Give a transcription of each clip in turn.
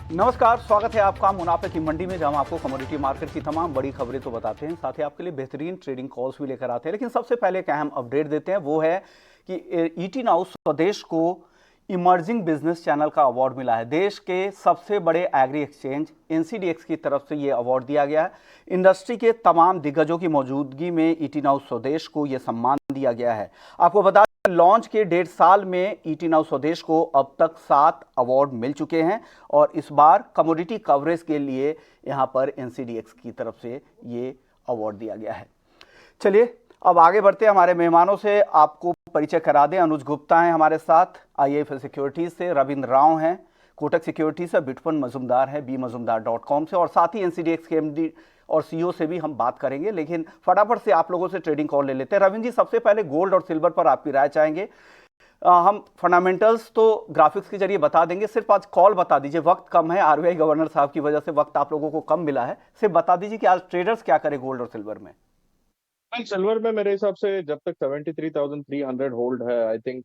नमस्कार, स्वागत है आपका मुनाफे की मंडी में, जहां हम आपको कमोडिटी मार्केट की तमाम बड़ी खबरें तो बताते हैं, साथ ही आपके लिए बेहतरीन ट्रेडिंग कॉल्स भी लेकर आते हैं। लेकिन सबसे पहले एक अहम अपडेट देते हैं, वो है कि ईटी नाउ स्वदेश को इमर्जिंग बिजनेस चैनल का अवार्ड मिला है। देश के सबसे बड़े एग्री एक्सचेंज एनसीडीएक्स की तरफ से ये अवार्ड दिया गया है। इंडस्ट्री के तमाम दिग्गजों की मौजूदगी में ईटी नाउ स्वदेश को यह सम्मान दिया गया है। आपको बता लॉन्च के 1.5 साल में ईटी नाउ स्वदेश को अब तक 7 अवार्ड मिल चुके हैं और इस बार कमोडिटी कवरेज के लिए यहां पर एनसीडीएक्स की तरफ से ये अवार्ड दिया गया है। चलिए अब आगे बढ़ते हैं, हमारे मेहमानों से आपको परिचय करा दें। अनुज गुप्ता हैं हमारे साथ आईआईएफएल सिक्योरिटीज से, रविंद्र राव हैं कोटक सिक्योरिटीज से, बिटवन मजुमदार है bmazumdar.com से, और साथ ही एनसीडीएक्स के एमडी और सीईओ से भी हम बात करेंगे। लेकिन फटाफट से आप लोगों से ट्रेडिंग कॉल ले लेते हैं। रविंद्र जी, सबसे पहले गोल्ड और सिल्वर पर आपकी राय चाहेंगे। हम फंडामेंटल्स तो ग्राफिक्स के जरिए बता देंगे, सिर्फ आज कॉल बता दीजिए, वक्त कम है, आरबीआई गवर्नर साहब की वजह से वक्त आप लोगों को कम मिला है। सिर्फ बता दीजिए कि आज ट्रेडर्स क्या करें गोल्ड और सिल्वर में। सिल्वर में मेरे हिसाब से जब तक 73,300 होल्ड है, आई थिंक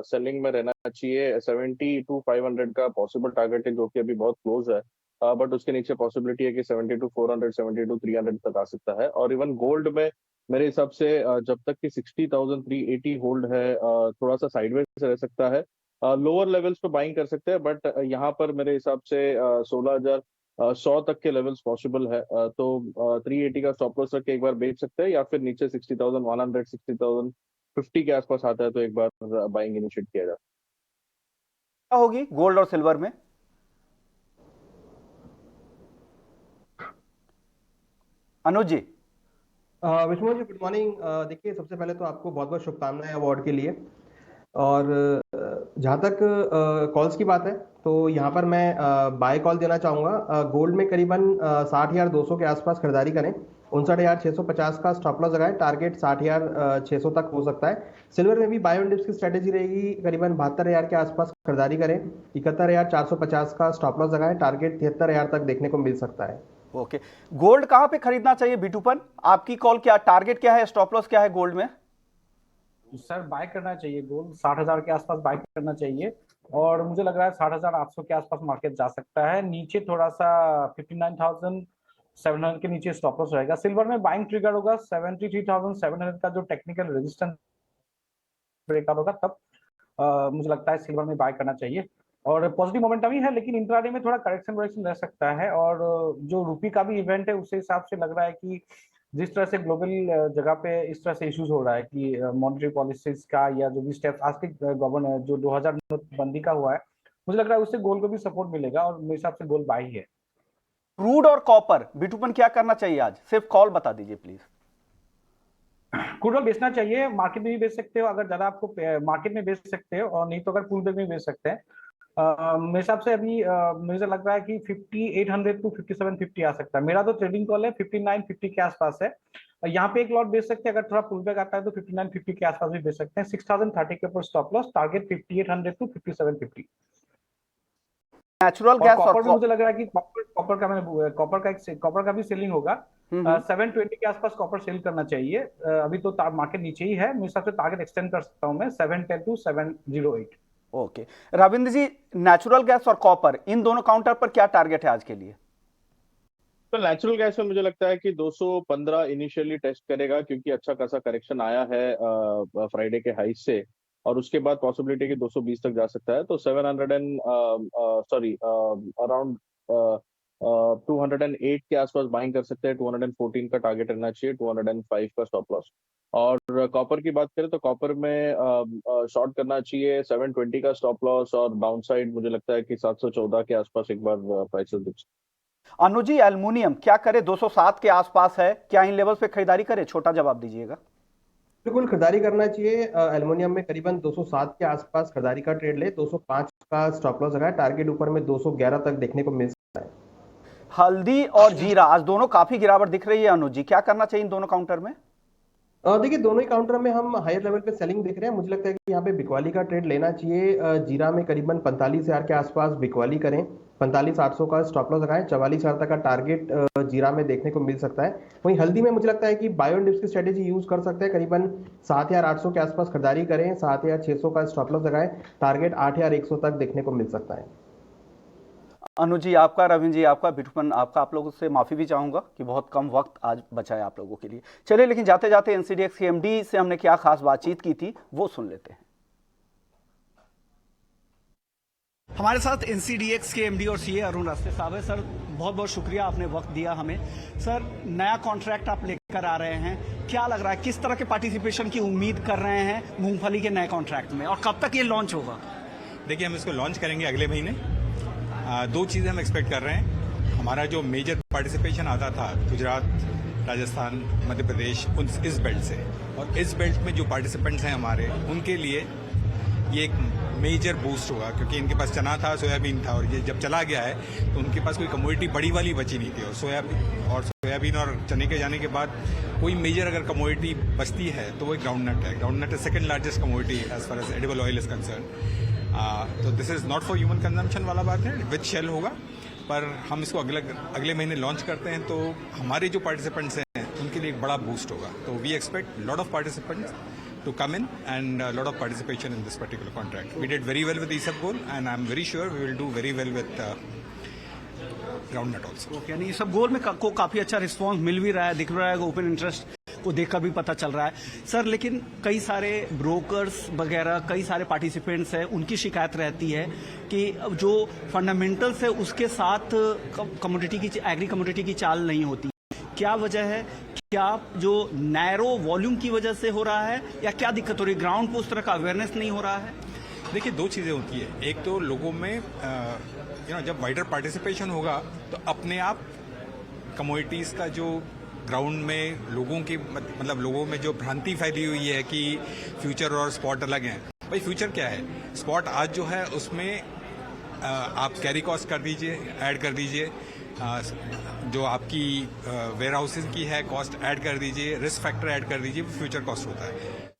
सेलिंग में रहना चाहिए। 72,500 का पॉसिबल टारगेट है, जो कि अभी बहुत क्लोज है, बट उसके नीचे पॉसिबिलिटी है कि 72,400 72,300 तक आ सकता है। और इवन गोल्ड में मेरे हिसाब से जब तक कि 60,380 होल्ड है, थोड़ा सा साइडवेज रह सकता है। लोअर लेवल्स पे बाइंग कर सकते हैं, बट यहाँ पर मेरे हिसाब से 16,100 तक के लेवल्स पॉसिबल है। तो 380 का स्टॉप लॉस रख के एक बार बेच सकते हैं, या फिर नीचे 60,100 60,050 के आसपास आता है तो एक बार बाइंग इनिशिएट किया जाए। क्या होगी गोल्ड और सिल्वर में? अनुज जी। Vishnu ji, good morning. देखिए, सबसे पहले तो आपको बहुत बहुत शुभकामनाएं अवार्ड के लिए। और जहाँ तक कॉल्स की बात है, तो यहाँ पर मैं बाय कॉल देना चाहूँगा। गोल्ड में करीबन 60,200 के आसपास खरीदारी करें। 59,650 का स्टॉप लॉस लगाएं, टारगेट 60,600 तक हो सकता है। सिल्वर में भी बाय ऑन डिप्स की स्ट्रेटेजी रहेगी, करीबन 72,000 के आसपास खरीदारी करें। 71,450 का स्टॉप लॉस लगाएं, टारगेट 73,000 तक देखने को मिल सकता है। ओके, गोल्ड कहां पे खरीदना चाहिए बिटूपन? आपकी कॉल क्या, टारगेट क्या है, स्टॉप लॉस क्या है गोल्ड में? सर बाय करना चाहिए, गोल्ड 60,000 के आसपास बाय करना चाहिए। और मुझे लग रहा है 60,800 के आसपास मार्केट जा सकता है। नीचे थोड़ा सा 59,700 के नीचे स्टॉप लॉस रहेगा। सिल्वर में बाइंग ट्रिगर होगा 73,700 का, जो टेक्निकल रेजिस्टेंस ब्रेकआउट होगा तब मुझे लगता है सिल्वर में बाय करना चाहिए। और पॉजिटिव मोमेंटम ही है, लेकिन इंट्राडे में थोड़ा करेक्शन रह सकता है। और जो रूपी का भी इवेंट है, उस हिसाब से लग रहा है कि जिस तरह से ग्लोबल जगह पे इस तरह से इश्यूज हो रहा है कि मॉनेटरी पॉलिसीज का, या जो भी स्टेप्स आज के गवर्नर जो 2000 नोटबंदी का हुआ है, मुझे लग रहा है उससे गोल्ड को भी सपोर्ट मिलेगा, और मेरे हिसाब से गोल्ड बाय ही है। क्रूड और कॉपर बिटूपन क्या करना चाहिए आज? सिर्फ कॉल बता दीजिए प्लीज। क्रूड ऑयल बेचना चाहिए, मार्केट में भी बेच सकते हो, अगर ज्यादा आपको मार्केट में बेच सकते हो, और नहीं तो अगर पुल बैक में बेच सकते हैं। मेरे हिसाब से अभी मुझे लग रहा है कि 5800 टू 5750 आ सकता है। मेरा तो ट्रेडिंग कॉल है 5950 के आसपास है। यहाँ पे एक लॉट बेच सकते हैं, अगर थोड़ा पुल बैक आता है तो 5950 के आसपास भी बेच सकते हैं। 6030 के ऊपर stop loss, target 5800 to 5750। Natural और गैस कॉपर और भी मुझे लग रहा है कि कॉपर का भी सेलिंग होगा। 720 के आसपास कॉपर सेल करना चाहिए। अभी तो मार्केट नीचे ही है, मेरे हिसाब से टारगेट एक्सटेंड कर सकता हूं मैं 710 to 708। Okay Ravindra ji, natural gas और कॉपर, इन दोनों काउंटर पर क्या टारगेट है आज के लिए? तो नेचुरल गैस में मुझे लगता है कि 215 इनिशियली टेस्ट करेगा, क्योंकि अच्छा खासा करेक्शन आया है फ्राइडे के हाई से, और उसके बाद पॉसिबिलिटी कि 220 तक जा सकता है। तो 700 एंड सॉरी अराउंड 208 के आसपास बाइंग कर सकते हैं। 214 का टारगेट रहना चाहिए, 205 का स्टॉप लॉस। और कॉपर की बात करें तो कॉपर में शॉर्ट करना चाहिए, 720 का स्टॉप लॉस, और डाउन साइड मुझे लगता है कि 714 के आसपास एक बार प्राइसेस दिख। अनुजी, एल्युमिनियम क्या करे? 207 के आसपास है, क्या इन लेवल पे खरीदारी करे? छोटा जवाब दीजिएगा। बिल्कुल खरीदारी करना चाहिए। एल्युमिनियम में करीबन 207 के आसपास खरीदारी का ट्रेड ले, 205 का स्टॉप लॉस लगाए, टारगेट ऊपर में 211 तक देखने को मिल सकता है। हल्दी और जीरा आज दोनों काफी गिरावट दिख रही है अनुज जी, क्या करना चाहिए इन दोनों काउंटर में? देखिए, दोनों ही काउंटर में हम हायर लेवल पे सेलिंग देख रहे हैं। मुझे लगता है कि यहाँ पे बिकवाली का ट्रेड लेना चाहिए। जीरा में करीबन 45,000 के आसपास बिकवाली करें, 45,800 का स्टॉप लॉस लगाएं, 44,000 तक का टारगेट जीरा में देखने को मिल सकता है। वहीं हल्दी में मुझे लगता है कि बाय ऑन डिप्स की स्ट्रेटेजी यूज कर सकते हैं। करीबन 7,800 के आसपास खरीदारी करें, 7,600 का स्टॉप लॉस लगाएं, टारगेट 8,100 तक देखने को मिल सकता है। अनुज जी आपका, रविंद्र जी आपका, बिटुपन आपका, आप लोगों से माफ़ी भी चाहूँगा कि बहुत कम वक्त आज बचा है आप लोगों के लिए। चलिए, लेकिन जाते जाते एनसीडीएक्स के एमडी से हमने क्या खास बातचीत की थी वो सुन लेते हैं। हमारे साथ एनसीडीएक्स के एमडी और सीए अरुण रास्ते साहब है। सर, बहुत बहुत शुक्रिया, आपने वक्त दिया हमें। सर, नया कॉन्ट्रैक्ट आप लेकर आ रहे हैं, क्या लग रहा है, किस तरह के पार्टिसिपेशन की उम्मीद कर रहे हैं मूंगफली के नए कॉन्ट्रैक्ट में, और कब तक ये लॉन्च होगा? देखिए, हम इसको लॉन्च करेंगे अगले महीने। दो चीज़ें हम एक्सपेक्ट कर रहे हैं। हमारा जो मेजर पार्टिसिपेशन आता था गुजरात, राजस्थान, मध्य प्रदेश, इस बेल्ट से, और इस बेल्ट में जो पार्टिसिपेंट्स हैं हमारे, उनके लिए ये एक मेजर बूस्ट होगा, क्योंकि इनके पास चना था, सोयाबीन था, और ये जब चला गया है तो उनके पास कोई कमोडिटी बड़ी वाली बची नहीं थी। और सोयाबीन और चने के जाने के बाद कोई मेजर अगर कमोडिटी बचती है तो वो ग्राउंडनट है। Groundnut is second largest commodity as far as edible oil is concern. तो this is not for human consumption वाला बात है, विद शेल होगा, पर हम इसको अगले महीने लॉन्च करते हैं तो हमारे जो पार्टिसिपेंट्स हैं उनके लिए एक बड़ा बूस्ट होगा। तो we expect lot of participants to come in and a lot of participation in this particular contract. We did very well with Isabgol and I'm very sure we will do very well with groundnut also. Okay, यानी इसबगोल में को काफ़ी अच्छा response मिल भी रहा है, दिख रहा है, ओपन इंटरेस्ट को देखकर भी पता चल रहा है। सर, लेकिन कई सारे ब्रोकर्स वगैरह, कई सारे पार्टिसिपेंट्स हैं, उनकी शिकायत रहती है कि जो फंडामेंटल्स है उसके साथ कमोडिटी की, एग्री कमोडिटी की चाल नहीं होती। क्या वजह है? क्या जो नैरो वॉल्यूम की वजह से हो रहा है, या क्या दिक्कत हो रही है? ग्राउंड पे उस तरह का अवेयरनेस नहीं हो रहा है? देखिए, दो चीज़ें होती है। एक तो लोगों में जब वाइडर पार्टिसिपेशन होगा तो अपने आप कमोडिटीज़ का जो ग्राउंड में लोगों की मतलब लोगों में जो भ्रांति फैली हुई है कि फ्यूचर और स्पॉट अलग हैं। भाई, फ्यूचर क्या है? स्पॉट आज जो है उसमें आप कैरी कॉस्ट कर दीजिए, ऐड कर दीजिए, जो आपकी वेयर हाउसिंग की है कॉस्ट ऐड कर दीजिए, रिस्क फैक्टर ऐड कर दीजिए, फ्यूचर कॉस्ट होता है।